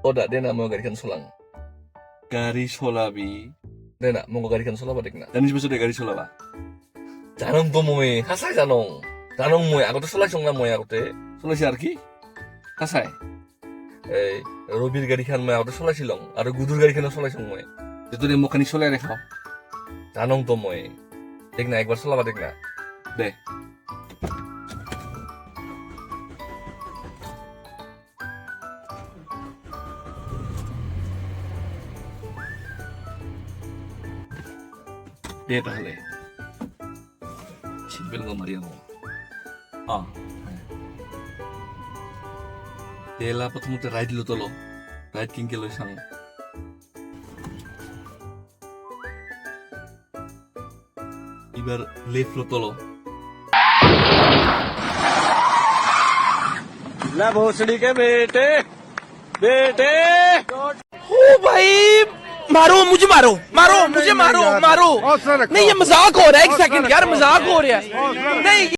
Oda, dia nak mau garikan solang. Gari solabi. Dia nak mau garikan sola badik na. Janis besok gari solaba. Janong to moe, hasai janong. Janong moe, aku tuh sola songna moe aku tuh. Solasi আর কি? কাসাই। এই রবির গাড়িখান মই আউটে চলাইছিলং আৰু গুদুৰ গাড়িখানো চলাইছং মই তোরে মুখানি চলাই রেখাও। জানং তো মই দেখ না একবার চলাবা দেখ না দে। দে তাহলে। সিটবেল গো মারিয়া মো তেলা প্রথমতে রাইট লো তলো রাইট কিংকে লই সাং এবার লেফট লো তলো ला भोसड़ी के बेटे बेटे ओ भाई मारो मुझे मारो मारो मुझे मारो मारो नहीं ये मजाक हो रहा है एक सेकंड यार मजाक हो रहा है नहीं